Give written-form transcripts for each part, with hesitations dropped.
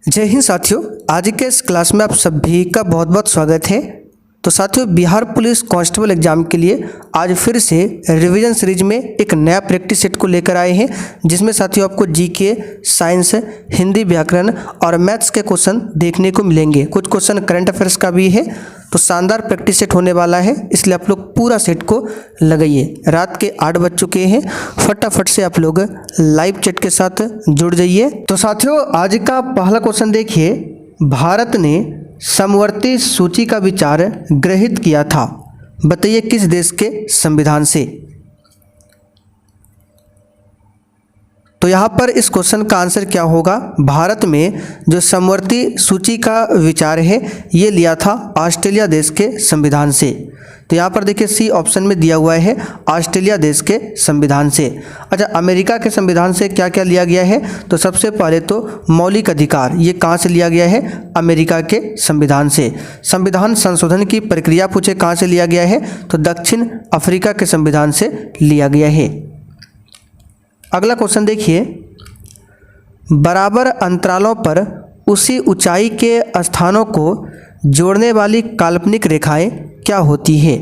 जय हिंद साथियों, आज के इस क्लास में आप सभी का बहुत बहुत स्वागत है। तो साथियों, बिहार पुलिस कांस्टेबल एग्जाम के लिए आज फिर से रिवीजन सीरीज में एक नया प्रैक्टिस सेट को लेकर आए हैं, जिसमें साथियों आपको जीके, साइंस, हिंदी, व्याकरण और मैथ्स के क्वेश्चन देखने को मिलेंगे। कुछ क्वेश्चन करंट अफेयर्स का भी है। तो शानदार प्रैक्टिस सेट होने वाला है, इसलिए आप लोग पूरा सेट को लगाइए। रात के 8 बज चुके हैं, फटाफट से आप लोग लाइव चैट के साथ जुड़ जाइए। तो साथियों, आज का पहला क्वेश्चन देखिए, भारत ने समवर्ती सूची का विचार ग्रहित किया था, बताइए किस देश के संविधान से। तो यहाँ पर इस क्वेश्चन का आंसर क्या होगा? भारत में जो समवर्ती सूची का विचार है ये लिया था ऑस्ट्रेलिया देश के संविधान से। तो यहाँ पर देखिए सी ऑप्शन में दिया हुआ है ऑस्ट्रेलिया देश के संविधान से। अच्छा, अमेरिका के संविधान से क्या क्या लिया गया है? तो सबसे पहले तो मौलिक अधिकार, ये कहाँ से लिया गया है? अमेरिका के संविधान से। संविधान संशोधन की प्रक्रिया पूछे कहाँ से लिया गया है? तो दक्षिण अफ्रीका के संविधान से लिया गया है। अगला क्वेश्चन देखिए, बराबर अंतरालों पर उसी ऊंचाई के स्थानों को जोड़ने वाली काल्पनिक रेखाएं क्या होती है?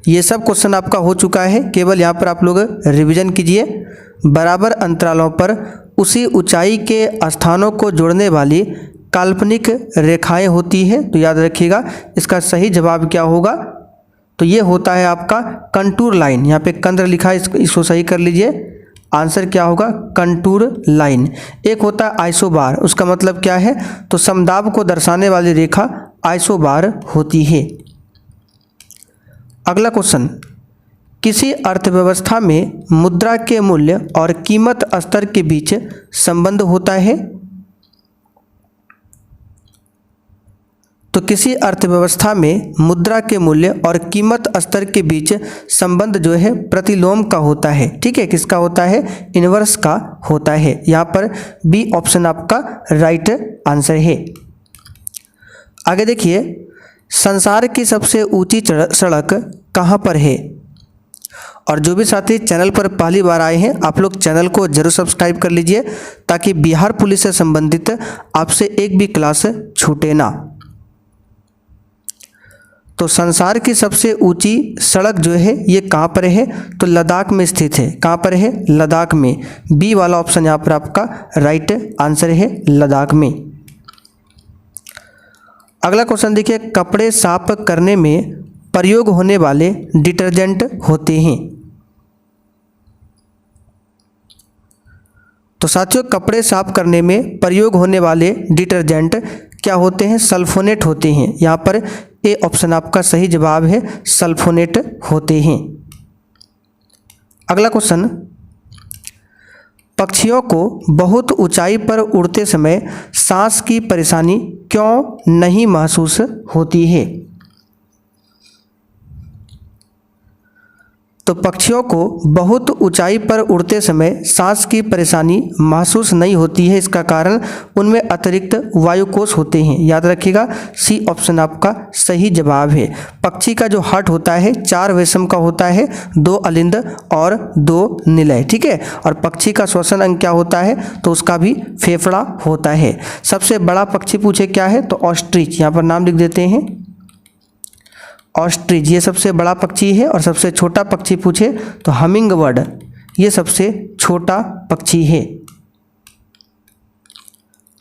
ये सब क्वेश्चन आपका हो चुका है, केवल यहाँ पर आप लोग रिवीजन कीजिए। बराबर अंतरालों पर उसी ऊंचाई के स्थानों को जोड़ने वाली काल्पनिक रेखाएं होती है। तो याद रखिएगा इसका सही जवाब क्या होगा? तो ये होता है आपका कंटूर लाइन। यहाँ पे कंद्र लिखा है, इसको सही कर लीजिए। आंसर क्या होगा? Contour line. एक होता है आइसोबार, उसका मतलब क्या है? तो समदाब को दर्शाने वाली रेखा आइसोबार होती है। अगला क्वेश्चन, किसी अर्थव्यवस्था में मुद्रा के मूल्य और कीमत स्तर के बीच संबंध होता है? तो किसी अर्थव्यवस्था में मुद्रा के मूल्य और कीमत स्तर के बीच संबंध जो है प्रतिलोम का होता है। ठीक है, किसका होता है? इनवर्स का होता है। यहाँ पर बी ऑप्शन आपका राइट आंसर है। आगे देखिए, संसार की सबसे ऊंची सड़क कहाँ पर है? और जो भी साथी चैनल पर पहली बार आए हैं, आप लोग चैनल को जरूर सब्सक्राइब कर लीजिए, ताकि बिहार पुलिस से संबंधित आपसे एक भी क्लास छूटे ना। तो संसार की सबसे ऊंची सड़क जो है ये कहाँ पर है? तो लद्दाख में स्थित है। कहाँ पर है? लद्दाख में। बी वाला ऑप्शन यहाँ पर आपका राइट आंसर है, लद्दाख में। अगला क्वेश्चन देखिए, कपड़े साफ करने में प्रयोग होने वाले डिटर्जेंट होते हैं। तो साथियों, कपड़े साफ करने में प्रयोग होने वाले डिटर्जेंट क्या होते हैं? सल्फोनेट होते हैं। यहाँ पर ए ऑप्शन आपका सही जवाब है, सल्फोनेट होते हैं। अगला क्वेश्चन, पक्षियों को बहुत ऊंचाई पर उड़ते समय सांस की परेशानी क्यों नहीं महसूस होती है? तो पक्षियों को बहुत ऊंचाई पर उड़ते समय सांस की परेशानी महसूस नहीं होती है। इसका कारण उनमें अतिरिक्त वायुकोश होते हैं। याद रखिएगा सी ऑप्शन आपका सही जवाब है। पक्षी का जो हार्ट होता है 4 रेशम का होता है, 2 अलिंद और 2 निलय। ठीक है, और पक्षी का श्वसन अंग क्या होता है? तो उसका भी फेफड़ा होता है। सबसे बड़ा पक्षी पूछे क्या है? तो ऑस्ट्रिच, यहाँ पर नाम लिख देते हैं ऑस्ट्रिच, ये सबसे बड़ा पक्षी है। और सबसे छोटा पक्षी पूछे तो हमिंग बर्ड, ये सबसे छोटा पक्षी है।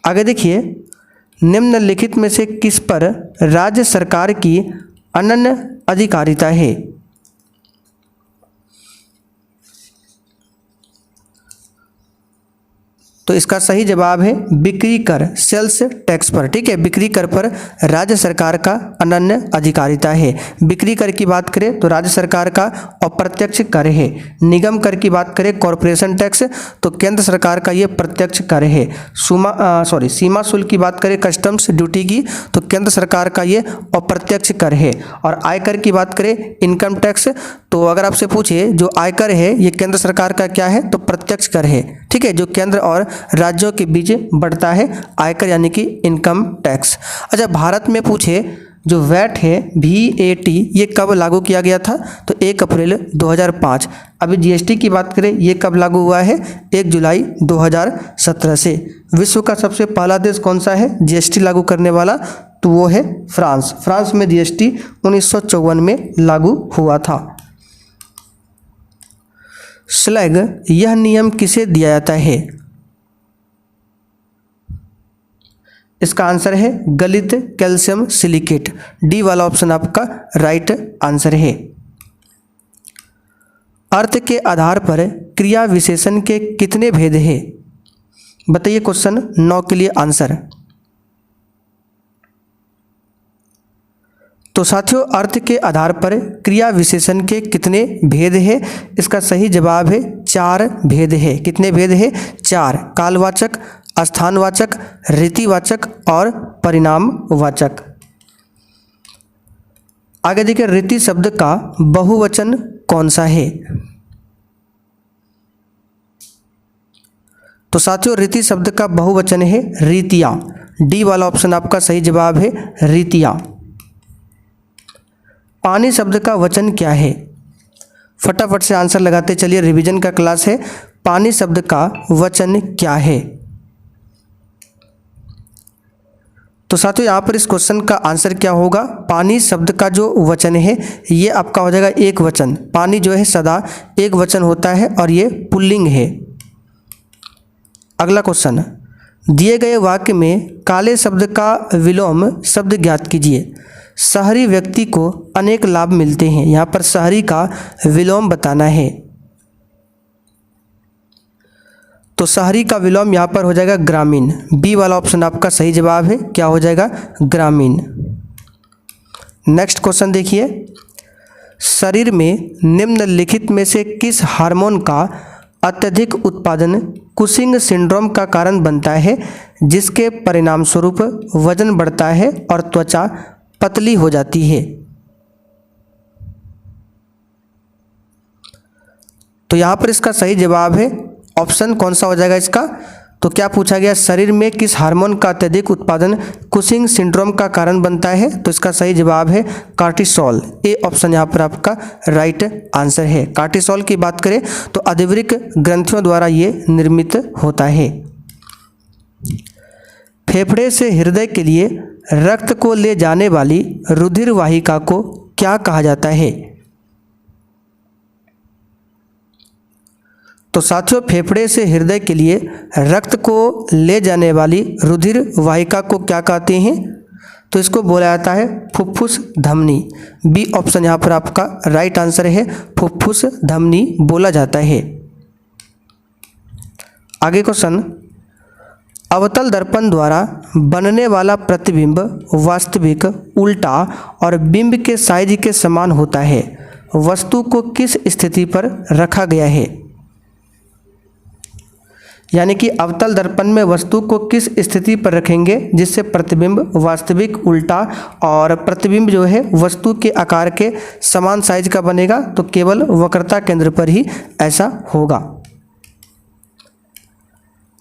आगे देखिए, निम्नलिखित में से किस पर राज्य सरकार की अनन्य अधिकारिता है? तो इसका सही जवाब है बिक्री कर, सेल्स टैक्स पर। ठीक है, बिक्री कर पर राज्य सरकार का अनन्य अधिकारिता है। बिक्री कर की बात करें तो राज्य सरकार का अप्रत्यक्ष कर है। निगम कर की बात करें, कॉरपोरेशन टैक्स, तो केंद्र सरकार का ये प्रत्यक्ष कर है। सीमा शुल्क की बात करें, कस्टम्स ड्यूटी की, तो केंद्र सरकार का ये अप्रत्यक्ष कर है। और आयकर की बात करें, इनकम टैक्स, तो अगर आपसे पूछे जो आयकर है ये केंद्र सरकार का क्या है? तो प्रत्यक्ष कर है। ठीक है, जो केंद्र और राज्यों के बीच बढ़ता है आयकर, यानी कि इनकम टैक्स। अच्छा, भारत में पूछे जो वैट है VAT ये कब लागू किया गया था? तो 1 अप्रैल 2005। अभी GST की बात करें, ये कब लागू हुआ है? 1 जुलाई 2017 से। विश्व का सबसे पहला देश कौन सा है GST लागू करने वाला? तो वो है फ्रांस। फ्रांस में GST 1954 में लागू हुआ था। स्लैग यह नियम किसे दिया जाता है? इसका आंसर है गलित कैल्शियम सिलिकेट। डी वाला ऑप्शन आपका राइट आंसर है। अर्थ के आधार पर क्रिया विशेषण के कितने भेद हैं? बताइए क्वेश्चन 9 के लिए आंसर। तो साथियों अर्थ के आधार पर क्रिया विशेषण के कितने भेद हैं? इसका सही जवाब है 4 भेद है। कितने भेद है? 4। कालवाचक, स्थानवाचक, रीतिवाचक और परिणामवाचक। आगे देखिए, रीति शब्द का बहुवचन कौन सा है? तो साथियों रीति शब्द का बहुवचन है रीतियां। डी वाला ऑप्शन आपका सही जवाब है रीतियां। पानी शब्द का वचन क्या है? फटाफट से आंसर लगाते चलिए, रिवीजन का क्लास है। पानी शब्द का वचन क्या है? तो साथियों यहाँ पर इस क्वेश्चन का आंसर क्या होगा? पानी शब्द का जो वचन है ये आपका हो जाएगा एक वचन। पानी जो है सदा एक वचन होता है और ये पुल्लिंग है। अगला क्वेश्चन, दिए गए वाक्य में काले शब्द का विलोम शब्द ज्ञात कीजिए। शहरी व्यक्ति को अनेक लाभ मिलते हैं। यहाँ पर शहरी का विलोम बताना है। तो शहरी का विलोम यहाँ पर हो जाएगा ग्रामीण। बी वाला ऑप्शन आपका सही जवाब है। क्या हो जाएगा? ग्रामीण। नेक्स्ट क्वेश्चन देखिए, शरीर में निम्नलिखित में से किस हार्मोन का अत्यधिक उत्पादन कुशिंग सिंड्रोम का कारण बनता है, जिसके परिणाम स्वरूप वजन बढ़ता है और त्वचा पतली हो जाती है? तो यहाँ पर इसका सही जवाब है ऑप्शन कौन सा हो जाएगा इसका? तो क्या पूछा गया? शरीर में किस हार्मोन का अत्यधिक उत्पादन कुशिंग सिंड्रोम का कारण बनता है? तो इसका सही जवाब है कार्टिसोल। ए ऑप्शन यहाँ पर आपका राइट आंसर है। कार्टिसोल की बात करें तो अधिवृक्क ग्रंथियों द्वारा ये निर्मित होता है। फेफड़े से हृदय के लिए रक्त को ले जाने वाली रुधिर वाहिका को क्या कहा जाता है? तो साथियों फेफड़े से हृदय के लिए रक्त को ले जाने वाली रुधिर वाहिका को क्या कहते हैं? तो इसको बोला जाता है फुफ्फुस धमनी। बी ऑप्शन यहाँ पर आपका राइट आंसर है। फुफ्फुस धमनी बोला जाता है। आगे क्वेश्चन, अवतल दर्पण द्वारा बनने वाला प्रतिबिंब वास्तविक, उल्टा और बिंब के साइज के समान होता है। वस्तु को किस स्थिति पर रखा गया है? यानी कि अवतल दर्पण में वस्तु को किस स्थिति पर रखेंगे जिससे प्रतिबिंब वास्तविक, उल्टा और प्रतिबिंब जो है वस्तु के आकार के समान साइज का बनेगा? तो केवल वक्रता केंद्र पर ही ऐसा होगा।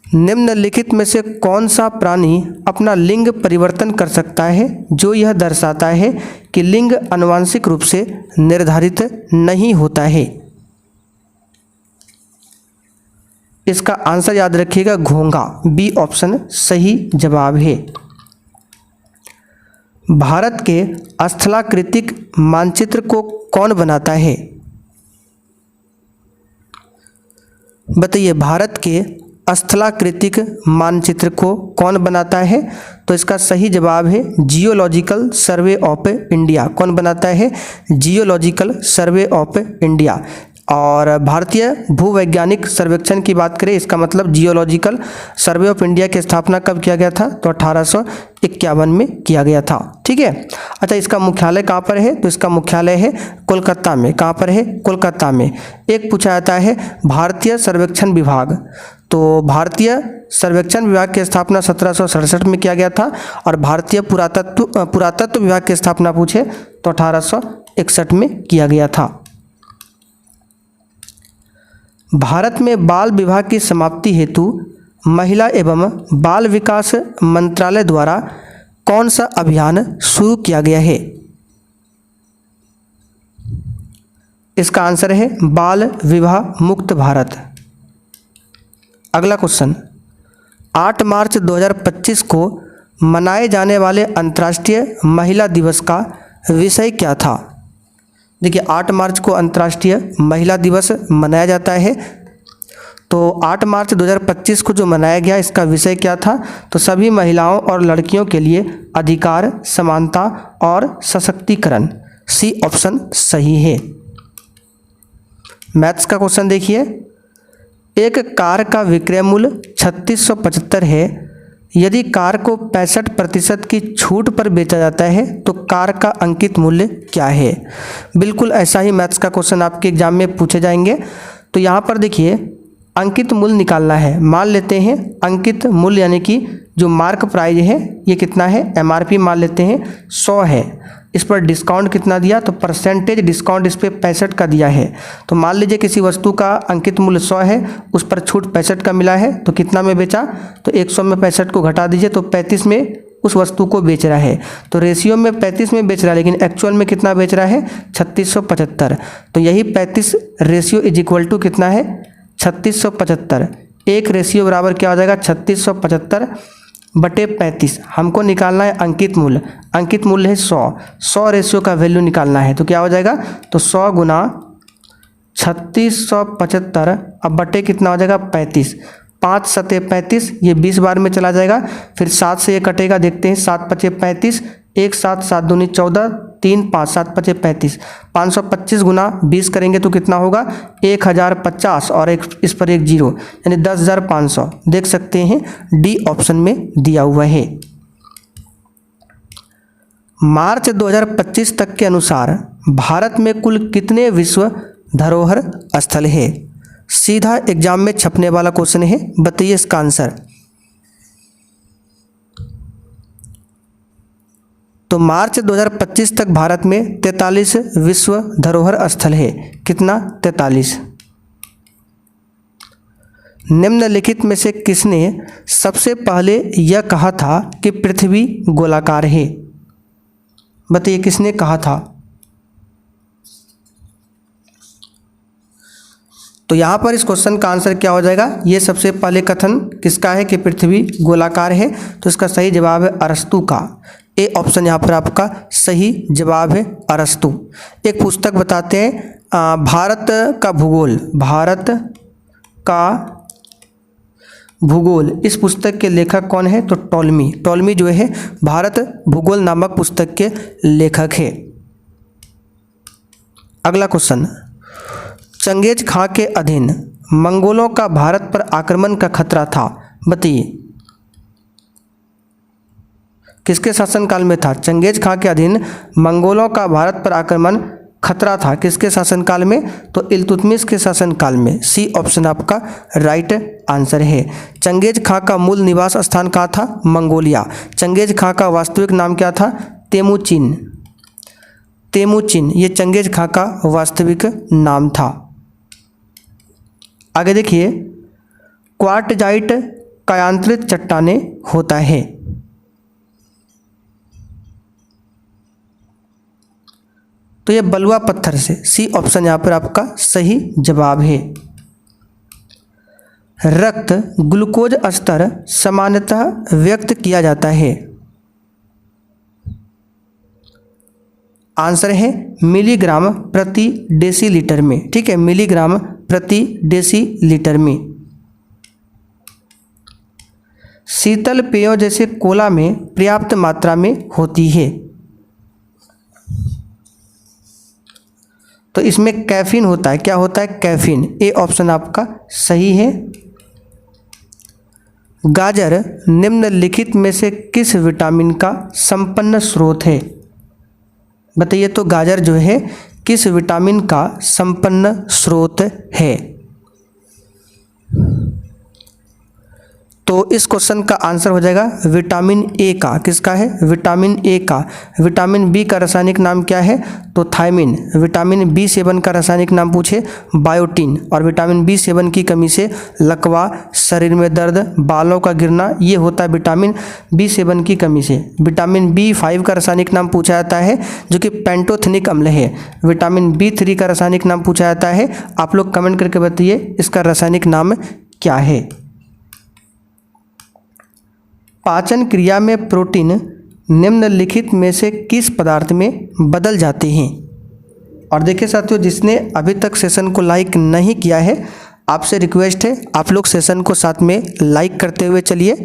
निम्नलिखित में से कौन सा प्राणी अपना लिंग परिवर्तन कर सकता है, जो यह दर्शाता है कि लिंग आनुवंशिक रूप से निर्धारित नहीं होता है? इसका आंसर याद रखिएगा घोंघा। बी ऑप्शन सही जवाब है। भारत के स्थलाकृतिक मानचित्र को कौन बनाता है? बताइए, भारत के स्थलाकृतिक मानचित्र को कौन बनाता है? तो इसका सही जवाब है जियोलॉजिकल सर्वे ऑफ इंडिया। कौन बनाता है? Geological survey of India. और भारतीय भूवैज्ञानिक सर्वेक्षण की बात करें, इसका मतलब जियोलॉजिकल सर्वे ऑफ इंडिया की स्थापना कब किया गया था? तो 1851 में किया गया था। ठीक है। अच्छा, इसका मुख्यालय कहाँ पर है? तो इसका मुख्यालय है कोलकाता में। कहाँ पर है? कोलकाता में। एक पूछा जाता है भारतीय सर्वेक्षण विभाग। तो भारतीय सर्वेक्षण विभाग की स्थापना 1767 में किया गया था और भारतीय पुरातत्व विभाग की स्थापना पूछे तो 1861 में किया गया था। भारत में बाल विवाह की समाप्ति हेतु महिला एवं बाल विकास मंत्रालय द्वारा कौन सा अभियान शुरू किया गया है? इसका आंसर है बाल विवाह मुक्त भारत। अगला क्वेश्चन, 8 मार्च 2025 को मनाए जाने वाले अंतर्राष्ट्रीय महिला दिवस का विषय क्या था? देखिए 8 मार्च को अंतर्राष्ट्रीय महिला दिवस मनाया जाता है। तो 8 मार्च 2025 को जो मनाया गया इसका विषय क्या था? तो सभी महिलाओं और लड़कियों के लिए अधिकार, समानता और सशक्तिकरण। सी ऑप्शन सही है। मैथ्स का क्वेश्चन देखिए, एक कार का विक्रय मूल्य 3675 है। यदि कार को 65% की छूट पर बेचा जाता है तो कार का अंकित मूल्य क्या है? बिल्कुल ऐसा ही मैथ्स का क्वेश्चन आपके एग्जाम में पूछे जाएंगे। तो यहाँ पर देखिए अंकित मूल्य निकालना है। मान लेते हैं अंकित मूल्य यानी कि जो मार्क प्राइस है ये कितना है? एमआरपी मान लेते हैं 100 है। इस पर डिस्काउंट कितना दिया? तो परसेंटेज डिस्काउंट इस पर 65 का दिया है। तो मान लीजिए किसी वस्तु का अंकित मूल्य 100 है, उस पर छूट 65 का मिला है, तो कितना में बेचा? तो 100 में 65 को घटा दीजिए तो 35 में उस वस्तु को बेच रहा है। तो रेशियो में 35 में बेच रहा है, लेकिन एक्चुअल में कितना बेच रहा है? 3675। तो यही 35 रेशियो इज इक्वल टू कितना है? 3675। एक रेशियो बराबर क्या हो जाएगा? 3675 बटे 35। हमको निकालना है अंकित मूल्य। अंकित मूल्य है 100। 100 रेशियो का वैल्यू निकालना है तो क्या हो जाएगा? तो 100 गुना 3675 अब बटे कितना हो जाएगा? 35। 5 सते 35, ये 20 बार में चला जाएगा। फिर 7 से ये कटेगा, देखते हैं 7 पचे 35, 1 7 7 दूनी 14, 3 5 7 पचे 35। 525 गुना 20 करेंगे तो कितना होगा? 1050 और एक इस पर एक जीरो यानी 10,500। देख सकते हैं डी ऑप्शन में दिया हुआ है। मार्च 2025 तक के अनुसार भारत में कुल कितने विश्व धरोहर स्थल है? सीधा एग्जाम में छपने वाला क्वेश्चन है, बताइए इसका आंसर। तो मार्च 2025 तक भारत में 43 विश्व धरोहर स्थल है। कितना? 43। निम्नलिखित में से किसने सबसे पहले यह कहा था कि पृथ्वी गोलाकार है? बताइए किसने कहा था? तो यहाँ पर इस क्वेश्चन का आंसर क्या हो जाएगा? ये सबसे पहले कथन किसका है कि पृथ्वी गोलाकार है? तो इसका सही जवाब है अरस्तु का। ए ऑप्शन यहाँ पर आपका सही जवाब है, अरस्तु। एक पुस्तक बताते हैं भारत का भूगोल। भारत का भूगोल, इस पुस्तक के लेखक कौन है? तो टॉलमी। टॉलमी जो है भारत भूगोल नामक पुस्तक के लेखक है। अगला क्वेश्चन, चंगेज खां के अधीन मंगोलों का भारत पर आक्रमण का खतरा था। बताइए किसके शासनकाल में था? चंगेज खां के अधीन मंगोलों का भारत पर आक्रमण खतरा था। किसके शासनकाल में? तो इल्तुतमिश के शासनकाल में। सी ऑप्शन आपका राइट आंसर है। चंगेज खां का मूल निवास स्थान कहाँ था? मंगोलिया। चंगेज खां का वास्तविक नाम क्या था? तेमुचिन। तेमुचिन ये चंगेज खां का वास्तविक नाम था। आगे देखिए, क्वार्टजाइट कायांतरित चट्टानें होता है। तो ये बलुआ पत्थर से। सी ऑप्शन यहाँ पर आपका सही जवाब है। रक्त ग्लूकोज स्तर सामान्यतः व्यक्त किया जाता है। आंसर है मिलीग्राम प्रति डेसीलीटर में। ठीक है, मिलीग्राम प्रति डेसीलीटर में। शीतल पेयों जैसे कोला में पर्याप्त मात्रा में होती है। तो इसमें कैफीन होता है। क्या होता है? कैफीन। ए ऑप्शन आपका सही है। गाजर निम्नलिखित में से किस विटामिन का संपन्न स्रोत है? बताइए तो गाजर जो है किस विटामिन का संपन्न स्रोत है? तो इस क्वेश्चन का आंसर हो जाएगा विटामिन ए का। किसका है? विटामिन ए का। विटामिन बी का रासायनिक नाम क्या है? तो थायमिन। विटामिन बी सेवन का रासायनिक नाम पूछे, बायोटिन। और विटामिन बी सेवन की कमी से लकवा, शरीर में दर्द, बालों का गिरना, ये होता है विटामिन बी सेवन की कमी से। विटामिन बी फाइव का रासायनिक नाम पूछा जाता है जो कि पेंटोथेनिक अम्ल है। विटामिन बी थ्री का रासायनिक नाम पूछा जाता है। आप लोग कमेंट करके बताइए इसका रासायनिक नाम क्या है। पाचन क्रिया में प्रोटीन निम्नलिखित में से किस पदार्थ में बदल जाते हैं? और देखिए साथियों, जिसने अभी तक सेशन को लाइक नहीं किया है, आपसे रिक्वेस्ट है आप लोग सेशन को साथ में लाइक करते हुए चलिए।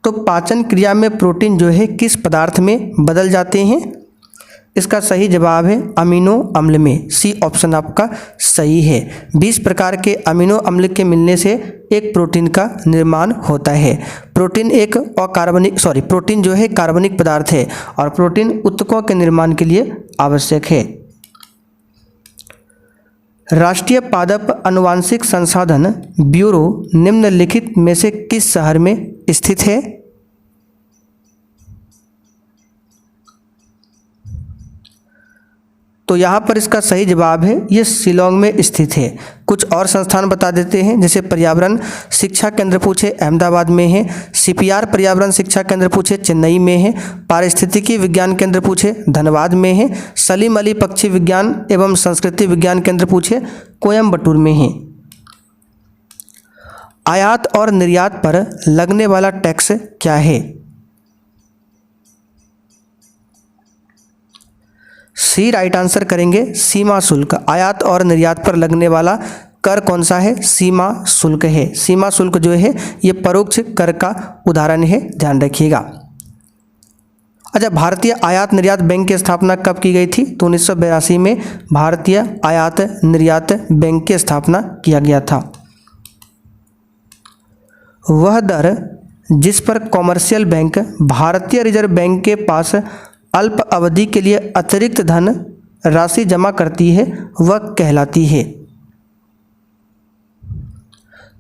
तो पाचन क्रिया में प्रोटीन जो है किस पदार्थ में बदल जाते हैं? इसका सही जवाब है अमीनो अम्ल में। सी ऑप्शन आपका सही है। 20 प्रकार के अमीनो अम्ल के मिलने से एक प्रोटीन का निर्माण होता है। प्रोटीन जो है कार्बनिक पदार्थ है और प्रोटीन ऊतकों के निर्माण के लिए आवश्यक है। राष्ट्रीय पादप आनुवांशिक संसाधन ब्यूरो निम्नलिखित में से किस शहर में स्थित है? तो यहाँ पर इसका सही जवाब है ये शिलोंग में स्थित है। कुछ और संस्थान बता देते हैं, जैसे पर्यावरण शिक्षा केंद्र पूछे अहमदाबाद में है, सीपीआर पर्यावरण शिक्षा केंद्र पूछे चेन्नई में है, पारिस्थितिकी विज्ञान केंद्र पूछे धनबाद में है, सलीम अली पक्षी विज्ञान एवं संस्कृति विज्ञान केंद्र पूछे कोयम्बटूर में है। आयात और निर्यात पर लगने वाला टैक्स क्या है? सी राइट आंसर करेंगे सीमा शुल्क। आयात और निर्यात पर लगने वाला कर कौन सा है? सीमा शुल्क है। सीमा शुल्क जो है ये परोक्ष कर का उदाहरण है, ध्यान रखिएगा। अच्छा, भारतीय आयात निर्यात बैंक की स्थापना कब की गई थी? तो 1982 में भारतीय आयात निर्यात बैंक की स्थापना किया गया था। वह दर जिस पर कॉमर्शियल बैंक भारतीय रिजर्व बैंक के पास अल्प अवधि के लिए अतिरिक्त धन राशि जमा करती है वह कहलाती है।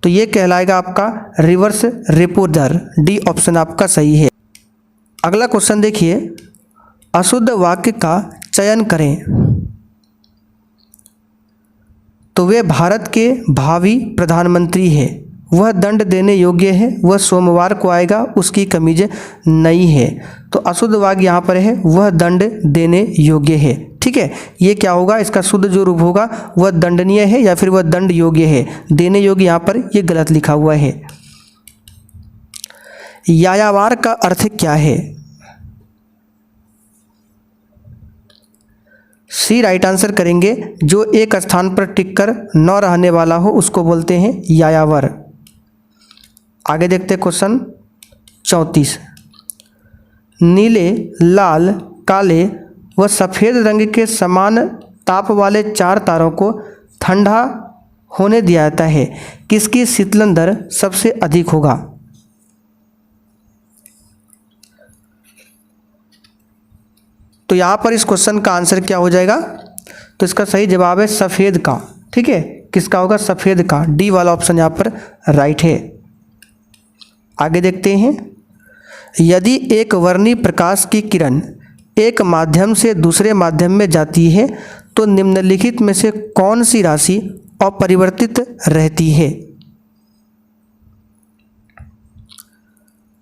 तो ये कहलाएगा आपका रिवर्स रेपो दर। डी ऑप्शन आपका सही है। अगला क्वेश्चन देखिए, अशुद्ध वाक्य का चयन करें। तो वे भारत के भावी प्रधानमंत्री है, वह दंड देने योग्य है, वह सोमवार को आएगा, उसकी कमीज नई है। तो अशुद्ध वाक्य यहाँ पर है वह दंड देने योग्य है। ठीक है, ये क्या होगा? इसका शुद्ध जो रूप होगा वह दंडनीय है या फिर वह दंड योग्य है। देने योग्य यहाँ पर ये गलत लिखा हुआ है। यायावर का अर्थ क्या है? सी राइट आंसर करेंगे जो एक स्थान पर टिककर न रहने वाला हो उसको बोलते हैं यायावर। आगे देखते क्वेश्चन 34। नीले, लाल, काले व सफ़ेद रंग के समान ताप वाले चार तारों को ठंडा होने दिया जाता है, किसकी शीतलन दर सबसे अधिक होगा? तो यहाँ पर इस क्वेश्चन का आंसर क्या हो जाएगा? तो इसका सही जवाब है सफ़ेद का। ठीक है, किसका होगा? सफ़ेद का। डी वाला ऑप्शन यहाँ पर राइट है। आगे देखते हैं, यदि एक वर्णीय प्रकाश की किरण एक माध्यम से दूसरे माध्यम में जाती है तो निम्नलिखित में से कौन सी राशि अपरिवर्तित रहती है?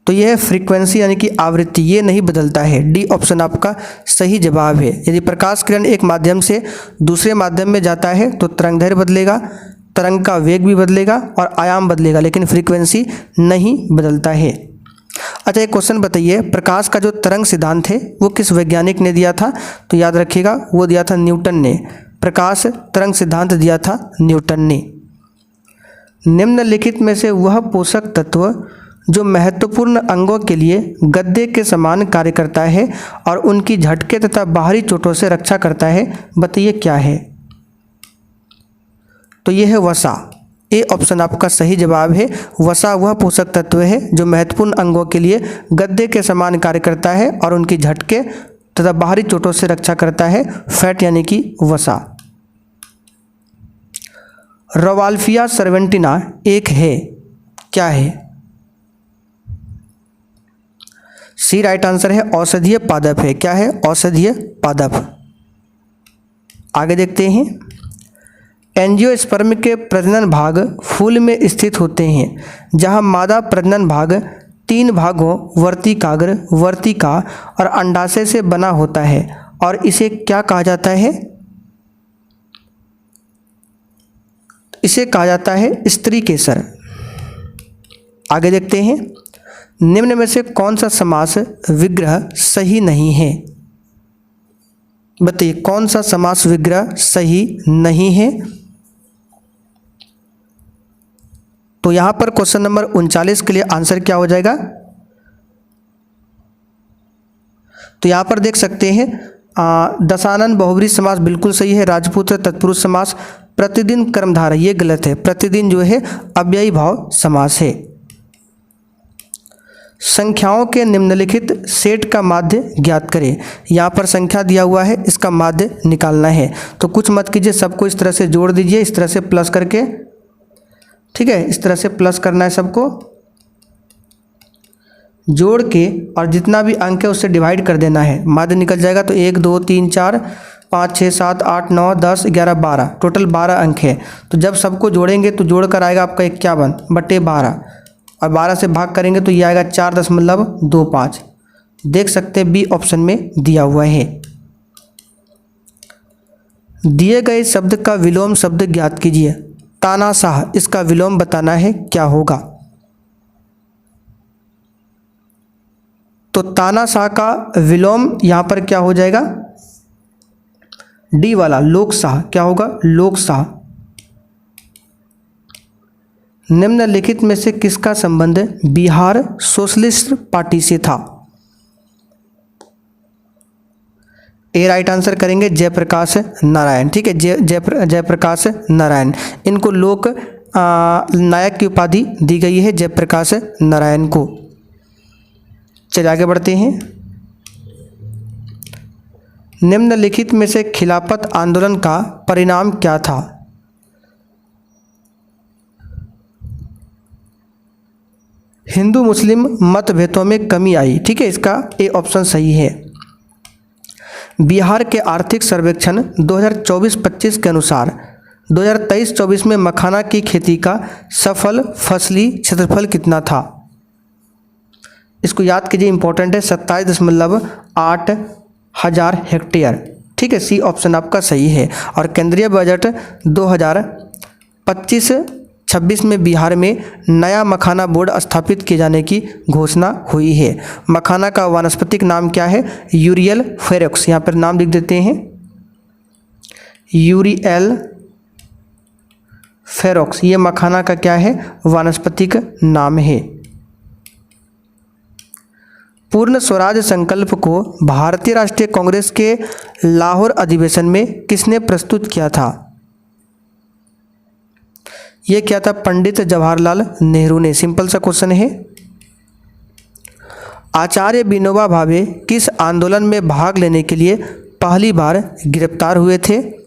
तो यह है फ्रीक्वेंसी यानी कि आवृत्ति, ये नहीं बदलता है। डी ऑप्शन आपका सही जवाब है। यदि प्रकाश किरण एक माध्यम से दूसरे माध्यम में जाता है तो तरंगदैर्घ्य बदलेगा, तरंग का वेग भी बदलेगा और आयाम बदलेगा, लेकिन फ्रीक्वेंसी नहीं बदलता है। अच्छा, एक क्वेश्चन बताइए, प्रकाश का जो तरंग सिद्धांत है वो किस वैज्ञानिक ने दिया था? तो याद रखिएगा वो दिया था न्यूटन ने। प्रकाश तरंग सिद्धांत दिया था न्यूटन ने। निम्नलिखित में से वह पोषक तत्व जो महत्वपूर्ण अंगों के लिए गद्दे के समान कार्य करता है और उनकी झटके तथा बाहरी चोटों से रक्षा करता है, बताइए क्या है? तो यह है वसा। ए ऑप्शन आपका सही जवाब है। वसा वह पोषक तत्व है जो महत्वपूर्ण अंगों के लिए गद्दे के समान कार्य करता है और उनकी झटके तथा बाहरी चोटों से रक्षा करता है। फैट यानी कि वसा। रोवाल्फिया सर्वेंटिना एक है, क्या है? सी राइट आंसर है, औषधीय पादप है। क्या है? औषधीय पादप। आगे देखते हैं। एंजियोस्पर्म के प्रजनन भाग फूल में स्थित होते हैं, जहां मादा प्रजनन भाग 3 भागों वर्तिकाग्र, वर्तिका और अंडाशय से बना होता है और इसे क्या कहा जाता है? इसे कहा जाता है स्त्री केसर। आगे देखते हैं। निम्न में से कौन सा समास विग्रह सही नहीं है? बताइए कौन सा समास विग्रह सही नहीं है? तो यहां पर क्वेश्चन नंबर 39 के लिए आंसर क्या हो जाएगा? तो यहां पर देख सकते हैं दशानन बहुब्री समास बिल्कुल सही है। राजपुत्र तत्पुरुष समास, प्रतिदिन कर्मधारय ये गलत है। प्रतिदिन जो है अव्ययी भाव समास है। संख्याओं के निम्नलिखित सेट का माध्य ज्ञात करें। यहाँ पर संख्या दिया हुआ है, इसका माध्य निकालना है। तो कुछ मत कीजिए, सबको इस तरह से जोड़ दीजिए, इस तरह से प्लस करके, ठीक है, इस तरह से प्लस करना है सबको जोड़ के, और जितना भी अंक है उससे डिवाइड कर देना है, माध्य निकल जाएगा। तो 1 2 3 4 5 6 7 8 9 10 11 12, टोटल 12 अंक है। तो जब सबको जोड़ेंगे तो जोड़ कर आएगा आपका 51/12 और 12 से भाग करेंगे तो ये आएगा 4.25। देख सकते हैं बी ऑप्शन में दिया हुआ है। दिए गए शब्द का विलोम शब्द ज्ञात कीजिए। तानाशाह, इसका विलोम बताना है, क्या होगा? तो तानाशाह का विलोम यहां पर क्या हो जाएगा? डी वाला लोकशाह। क्या होगा? लोकशाह। निम्नलिखित में से किसका संबंध बिहार सोशलिस्ट पार्टी से था? ए राइट आंसर करेंगे जयप्रकाश नारायण। ठीक है, जयप्रकाश नारायण, इनको लोक नायक की उपाधि दी गई है जयप्रकाश नारायण को। चलिए आगे बढ़ते हैं। निम्नलिखित में से खिलाफत आंदोलन का परिणाम क्या था? हिंदू मुस्लिम मतभेदों में कमी आई। ठीक है, इसका ए ऑप्शन सही है। बिहार के आर्थिक सर्वेक्षण 2024-25 के अनुसार 2023-24 में मखाना की खेती का सफल फसली क्षेत्रफल कितना था? इसको याद कीजिए, इंपॉर्टेंट है। 27.8 हजार हेक्टेयर। ठीक है, सी ऑप्शन आपका सही है। और केंद्रीय बजट 2025-26 में बिहार में नया मखाना बोर्ड स्थापित किए जाने की घोषणा हुई है। मखाना का वानस्पतिक नाम क्या है? यूरियल फेरोक्स। यहाँ पर नाम लिख देते हैं, यूरियल फेरोक्स। ये मखाना का क्या है? वानस्पतिक नाम है। पूर्ण स्वराज संकल्प को भारतीय राष्ट्रीय कांग्रेस के लाहौर अधिवेशन में किसने प्रस्तुत किया था? यह क्या था? पंडित जवाहरलाल नेहरू ने। सिंपल सा क्वेश्चन है। आचार्य विनोबा भावे किस आंदोलन में भाग लेने के लिए पहली बार गिरफ्तार हुए थे?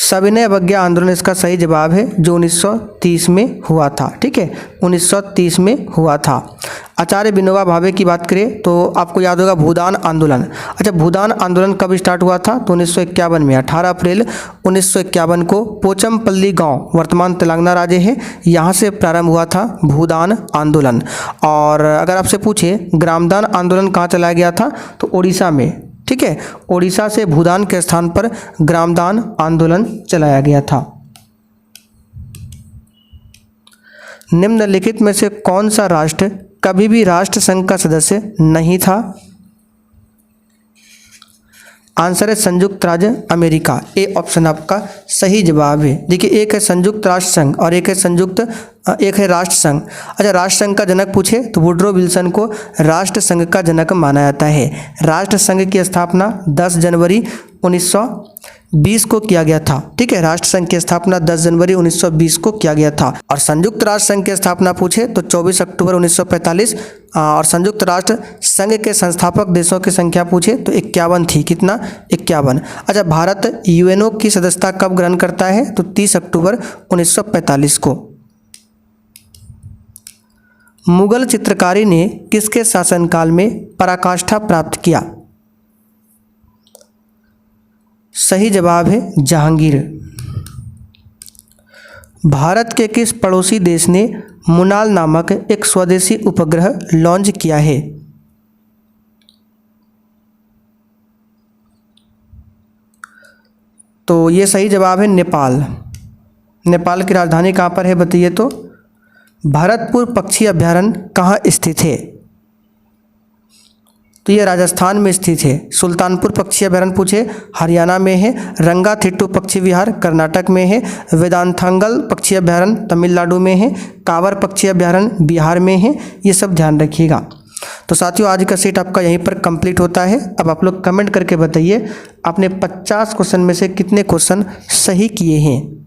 सविनय अवज्ञा आंदोलन इसका सही जवाब है, जो 1930 में हुआ था। ठीक है, 1930 में हुआ था। आचार्य विनोबा भावे की बात करें तो आपको याद होगा भूदान आंदोलन। अच्छा, भूदान आंदोलन कब स्टार्ट हुआ था? तो 1951 में, 18 अप्रैल 1951 को पोचमपल्ली गांव, वर्तमान तेलंगाना राज्य है, यहाँ से प्रारंभ हुआ था भूदान आंदोलन। और अगर आपसे पूछे ग्रामदान आंदोलन कहाँ चलाया गया था, तो उड़ीसा में। ठीक है, ओडिशा से भूदान के स्थान पर ग्रामदान आंदोलन चलाया गया था। निम्नलिखित में से कौन सा राष्ट्र कभी भी राष्ट्र संघ का सदस्य नहीं था? आंसर है संयुक्त राज्य अमेरिका। ए ऑप्शन आपका सही जवाब है। देखिए, एक है संयुक्त राष्ट्र संघ और एक है संयुक्त एक है राष्ट्रसंघ। अच्छा, राष्ट्रसंघ का जनक पूछे तो वुड्रो विल्सन को राष्ट्रसंघ का जनक माना जाता है। राष्ट्रसंघ की स्थापना 10 जनवरी 1920 को किया गया था। ठीक है, राष्ट्रसंघ की स्थापना 10 जनवरी 1920 को किया गया था। और संयुक्त राष्ट्र संघ की स्थापना पूछे तो 24 अक्टूबर 1945। और संयुक्त राष्ट्र संघ के संस्थापक देशों की संख्या पूछे तो 51 थी। कितना? 51। अच्छा, भारत यूएनओ की सदस्यता कब ग्रहण करता है तो 30 अक्टूबर 1945 को। मुगल चित्रकारी ने किसके शासनकाल में पराकाष्ठा प्राप्त किया? सही जवाब है जहांगीर। भारत के किस पड़ोसी देश ने मुनाल नामक एक स्वदेशी उपग्रह लॉन्च किया है? तो ये सही जवाब है नेपाल। नेपाल की राजधानी कहाँ पर है बताइए तो? भरतपुर पक्षी अभ्यारण्य कहाँ स्थित है? तो ये राजस्थान में स्थित है। सुल्तानपुर पक्षी अभ्यारण्य पूछे हरियाणा में है। रंगाथिट्टू पक्षी विहार कर्नाटक में है। वेदांथंगल पक्षी अभ्यारण्य तमिलनाडु में है। कांवर पक्षी अभ्यारण्य बिहार में है। ये सब ध्यान रखिएगा। तो साथियों, आज का सेट आपका यहीं पर कंप्लीट होता है। अब आप लोग कमेंट करके बताइए आपने 50 क्वेश्चन में से कितने क्वेश्चन सही किए हैं।